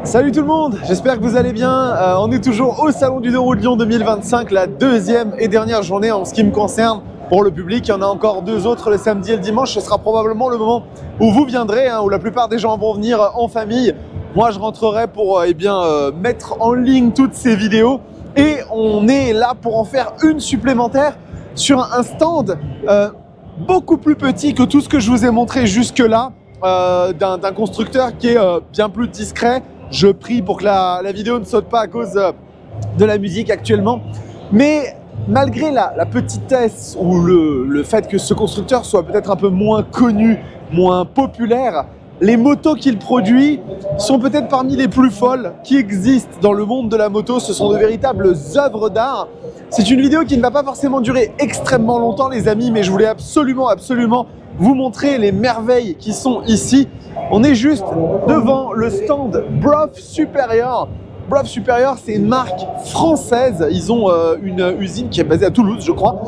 Salut tout le monde, j'espère que vous allez bien. On est toujours au Salon du 2 roues de Lyon 2025, la deuxième et dernière journée en ce qui me concerne. Pour le public, il y en a encore deux autres le samedi et le dimanche. Ce sera probablement le moment où vous viendrez, où la plupart des gens vont venir en famille. Moi, je rentrerai pour mettre en ligne toutes ces vidéos. Et on est là pour en faire une supplémentaire sur un stand beaucoup plus petit que tout ce que je vous ai montré jusque-là, d'un constructeur qui est bien plus discret. Je prie pour que la vidéo ne saute pas à cause de la musique actuellement. Mais malgré la petitesse ou le fait que ce constructeur soit peut-être un peu moins connu, moins populaire, les motos qu'il produit sont peut-être parmi les plus folles qui existent dans le monde de la moto. Ce sont de véritables œuvres d'art. C'est une vidéo qui ne va pas forcément durer extrêmement longtemps, les amis, mais je voulais absolument vous montrer les merveilles qui sont ici. On est juste devant le stand Brough Superior. Brough Superior, c'est une marque française. Ils ont une usine qui est basée à Toulouse, je crois.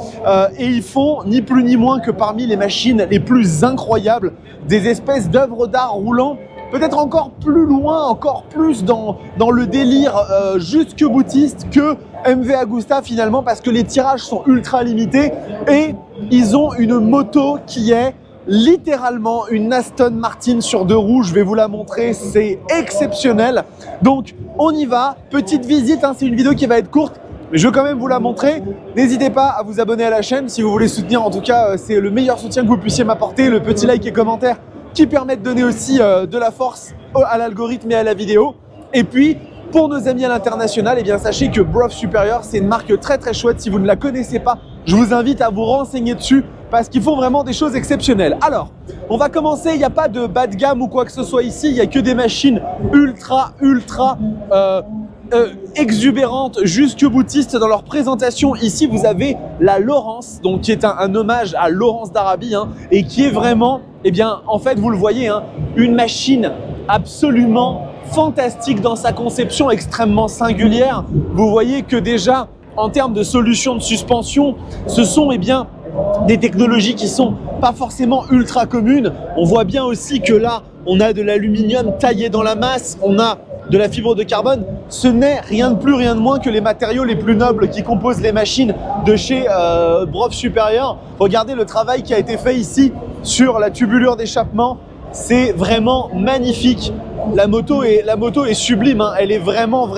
Et ils font ni plus ni moins que parmi les machines les plus incroyables, des espèces d'œuvres d'art roulant, peut-être encore plus loin, encore plus dans le délire jusque boutiste que MV Agusta finalement, parce que les tirages sont ultra limités et ils ont une moto qui est littéralement une Aston Martin sur deux roues. Je vais vous la montrer, c'est exceptionnel. Donc on y va, petite visite, c'est une vidéo qui va être courte, mais je veux quand même vous la montrer. N'hésitez pas à vous abonner à la chaîne si vous voulez soutenir. En tout cas, c'est le meilleur soutien que vous puissiez m'apporter. Le petit like et commentaire qui permettent de donner aussi de la force à l'algorithme et à la vidéo. Et puis, pour nos amis à l'international, sachez que Brough Superior, c'est une marque très chouette. Si vous ne la connaissez pas, je vous invite à vous renseigner dessus parce qu'ils font vraiment des choses exceptionnelles. Alors, on va commencer. Il n'y a pas de bas de gamme ou quoi que ce soit ici. Il n'y a que des machines ultra exubérantes, jusque boutistes dans leur présentation. Ici, vous avez la Lawrence, donc qui est un hommage à Lawrence d'Arabie, et qui est vraiment, en fait, vous le voyez, une machine absolument fantastique dans sa conception, extrêmement singulière. Vous voyez que déjà, en termes de solutions de suspension, ce sont des technologies qui sont pas forcément ultra communes. On voit bien aussi que là, on a de l'aluminium taillé dans la masse, on a de la fibre de carbone. Ce n'est rien de plus, rien de moins que les matériaux les plus nobles qui composent les machines de chez Brough Superior. Regardez le travail qui a été fait ici sur la tubulure d'échappement. C'est vraiment magnifique. La moto est sublime, elle est vraiment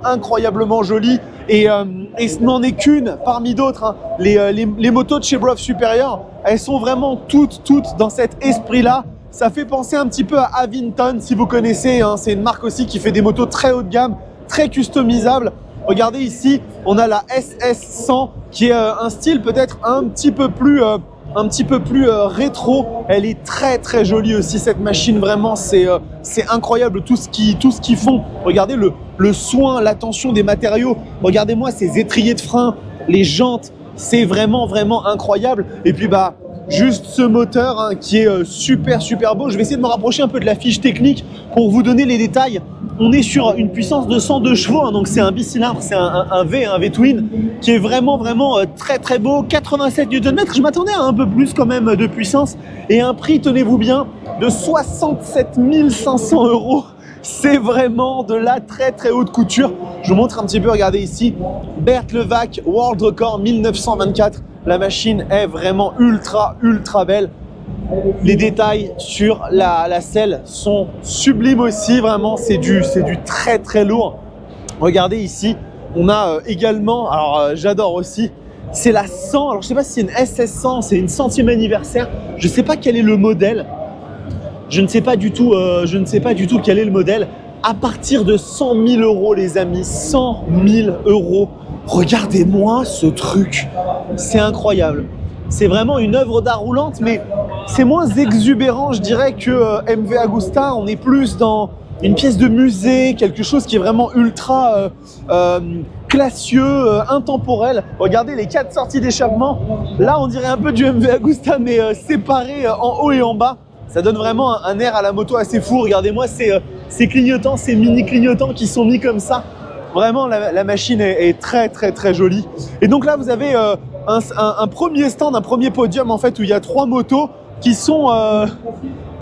incroyablement jolie et ce n'en est qu'une parmi d'autres. Les motos de chez Brough Superior, elles sont vraiment toutes dans cet esprit-là. Ça fait penser un petit peu à Avington, si vous connaissez, c'est une marque aussi qui fait des motos très haut de gamme, très customisables. Regardez ici, on a la SS100 qui est un style peut-être un petit peu plus rétro. Elle est très jolie aussi, cette machine. Vraiment, c'est incroyable tout ce qu'ils font. Regardez le soin, l'attention des matériaux. Regardez-moi ces étriers de frein, les jantes. C'est vraiment incroyable. Et puis juste ce moteur qui est super beau. Je vais essayer de me rapprocher un peu de la fiche technique pour vous donner les détails. On est sur une puissance de 102 chevaux, donc c'est un bicylindre, c'est un V-twin qui est vraiment très beau. 87 Nm, je m'attendais à un peu plus quand même de puissance. Et un prix, tenez-vous bien, de 67 500 €. C'est vraiment de la très haute couture. Je vous montre un petit peu, regardez ici, Bert Levac World Record 1924. La machine est vraiment ultra belle. Les détails sur la selle sont sublimes aussi, vraiment, c'est du très lourd. Regardez ici, on a également, alors j'adore aussi, c'est la 100, alors je sais pas si c'est une SS100, c'est une 100e anniversaire, je sais pas quel est le modèle, je ne sais pas du tout quel est le modèle, à partir de 100 000 € les amis, 100 000 €. Regardez-moi ce truc, c'est incroyable. C'est vraiment une œuvre d'art roulante, mais c'est moins exubérant, je dirais, que MV Agusta. On est plus dans une pièce de musée, quelque chose qui est vraiment ultra classieux, intemporel. Regardez les 4 sorties d'échappement. Là, on dirait un peu du MV Agusta, mais séparé en haut et en bas. Ça donne vraiment un air à la moto assez fou. Regardez-moi ces clignotants, ces mini clignotants qui sont mis comme ça. Vraiment, la machine est très jolie. Et donc là, vous avez un premier stand, un premier podium en fait, où il y a 3 motos qui sont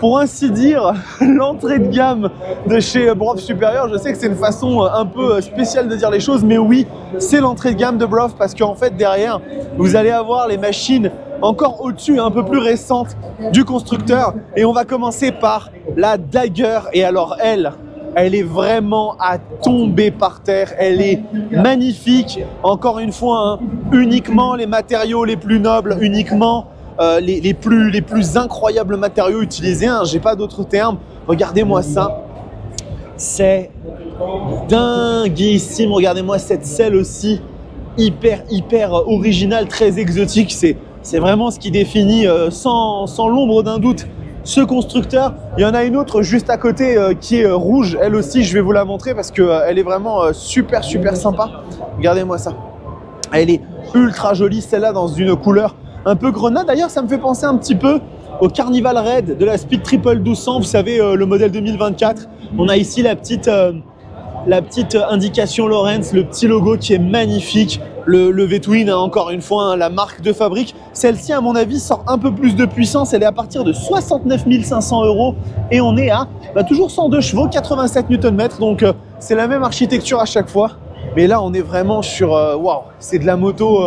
pour ainsi dire, l'entrée de gamme de chez Brough Supérieur. Je sais que c'est une façon un peu spéciale de dire les choses, mais oui, c'est l'entrée de gamme de Brough parce qu'en fait, derrière, vous allez avoir les machines encore au-dessus, un peu plus récentes du constructeur. Et on va commencer par la Dagger. Et alors, elle est vraiment à tomber par terre. Elle est magnifique. Encore une fois, hein, uniquement les matériaux les plus nobles, uniquement les plus incroyables matériaux utilisés, hein, j'ai pas d'autres termes. Regardez-moi ça, c'est dinguissime. Regardez-moi cette selle aussi, hyper originale, très exotique. C'est vraiment ce qui définit sans l'ombre d'un doute ce constructeur. Il y en a une autre juste à côté qui est rouge, elle aussi je vais vous la montrer parce qu'elle est vraiment super sympa. Regardez-moi ça, elle est ultra jolie celle-là dans une couleur un peu grenade. D'ailleurs, ça me fait penser un petit peu au Carnival Red de la Speed Triple 1200. Vous savez, le modèle 2024. On a ici la petite indication Lawrence, le petit logo qui est magnifique. Le V-Twin, hein, encore une fois, hein, la marque de fabrique. Celle-ci, à mon avis, sort un peu plus de puissance. Elle est à partir de 69 500 € et on est à toujours 102 chevaux, 87 Nm. Donc, c'est la même architecture à chaque fois. Mais là, on est vraiment sur... waouh, c'est de la moto...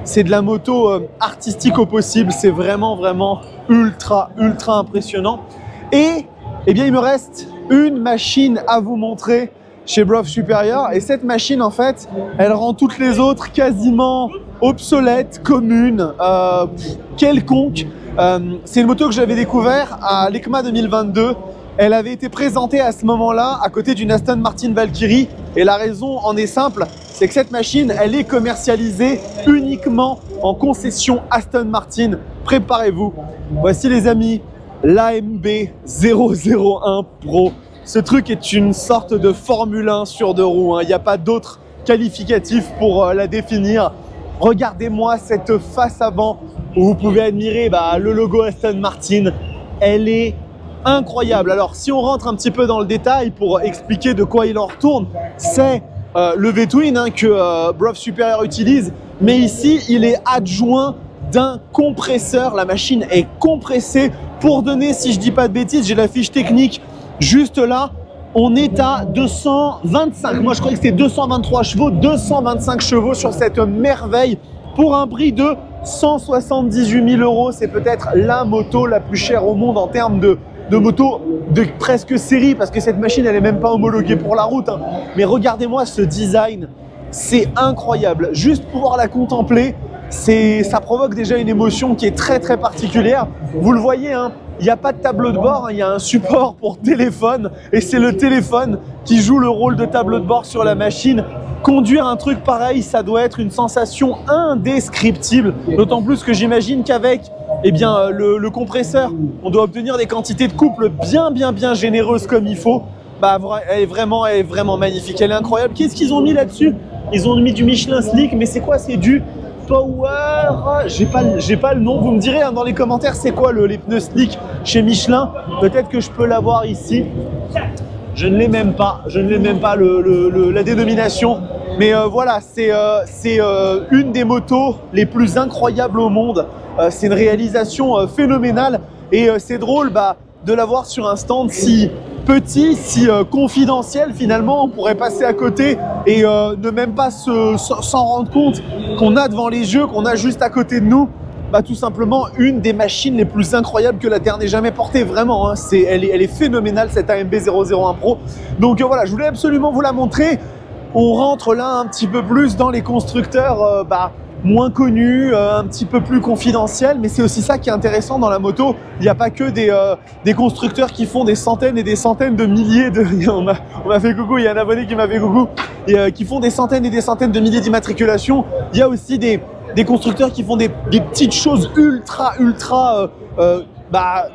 c'est de la moto artistique au possible, c'est vraiment ultra impressionnant. Et eh bien il me reste une machine à vous montrer chez Brough Supérieur et cette machine en fait, elle rend toutes les autres quasiment obsolètes, communes, quelconques. C'est une moto que j'avais découvert à l'EICMA 2022. Elle avait été présentée à ce moment-là à côté d'une Aston Martin Valkyrie et la raison en est simple, c'est que cette machine, elle est commercialisée uniquement en concession Aston Martin. Préparez-vous. Voici les amis, l'AMB 001 Pro. Ce truc est une sorte de Formule 1 sur deux roues. Il n'y a pas d'autre qualificatif pour la définir. Regardez-moi cette face avant où vous pouvez admirer le logo Aston Martin. Elle est incroyable. Alors, si on rentre un petit peu dans le détail pour expliquer de quoi il en retourne, c'est le V-Twin que Brough Supérieur utilise, mais ici, il est adjoint d'un compresseur. La machine est compressée pour donner, si je dis pas de bêtises, j'ai la fiche technique juste là, on est à 225. Moi, je croyais que c'était 223 chevaux, 225 chevaux sur cette merveille pour un prix de 178 000 €. C'est peut-être la moto la plus chère au monde en termes de moto de presque série parce que cette machine elle est même pas homologuée pour la route, hein. Mais regardez-moi ce design, c'est incroyable. Juste pouvoir la contempler, ça provoque déjà une émotion qui est très particulière. Vous le voyez, hein, il n'y a pas de tableau de bord, hein, il y a un support pour téléphone et c'est le téléphone qui joue le rôle de tableau de bord sur la machine. Conduire un truc pareil, ça doit être une sensation indescriptible, d'autant plus que j'imagine qu'avec le compresseur, on doit obtenir des quantités de couple bien généreuses comme il faut. Elle est vraiment magnifique, elle est incroyable. Qu'est-ce qu'ils ont mis là-dessus? Ils ont mis du Michelin Slick, mais c'est quoi? C'est du Power... J'ai pas le nom, vous me direz dans les commentaires c'est quoi les pneus Slick chez Michelin. Peut-être que je peux l'avoir ici. Je ne l'ai même pas, la dénomination. Mais voilà, c'est une des motos les plus incroyables au monde. C'est une réalisation phénoménale et c'est drôle de l'avoir sur un stand si petit, si confidentiel finalement. On pourrait passer à côté et ne même pas s'en rendre compte qu'on a devant les yeux, qu'on a juste à côté de nous. Tout simplement une des machines les plus incroyables que la Terre n'ait jamais portée, vraiment, hein. Elle est phénoménale cette AMB 001 Pro. Donc voilà, je voulais absolument vous la montrer. On rentre là un petit peu plus dans les constructeurs moins connus, un petit peu plus confidentiels, mais c'est aussi ça qui est intéressant dans la moto. Il n'y a pas que des constructeurs qui font des centaines et des centaines de milliers de... On m'a fait coucou, il y a un abonné qui m'a fait coucou, et qui font des centaines et des centaines de milliers d'immatriculations. Il y a aussi des constructeurs qui font des petites choses ultra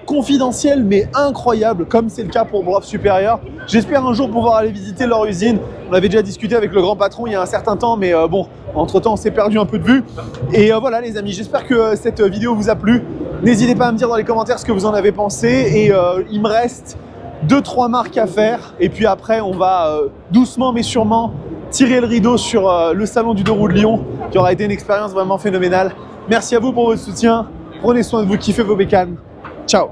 confidentielles mais incroyables, comme c'est le cas pour Brough Supérieur. J'espère un jour pouvoir aller visiter leur usine. On avait déjà discuté avec le grand patron il y a un certain temps, mais bon, entre temps on s'est perdu un peu de vue. Et voilà les amis, j'espère que cette vidéo vous a plu. N'hésitez pas à me dire dans les commentaires ce que vous en avez pensé. Et il me reste 2-3 marques à faire. Et puis après on va doucement mais sûrement tirer le rideau sur le salon du 2 roues de Lyon, qui aura été une expérience vraiment phénoménale. Merci à vous pour votre soutien. Prenez soin de vous, kiffez vos bécanes. Ciao.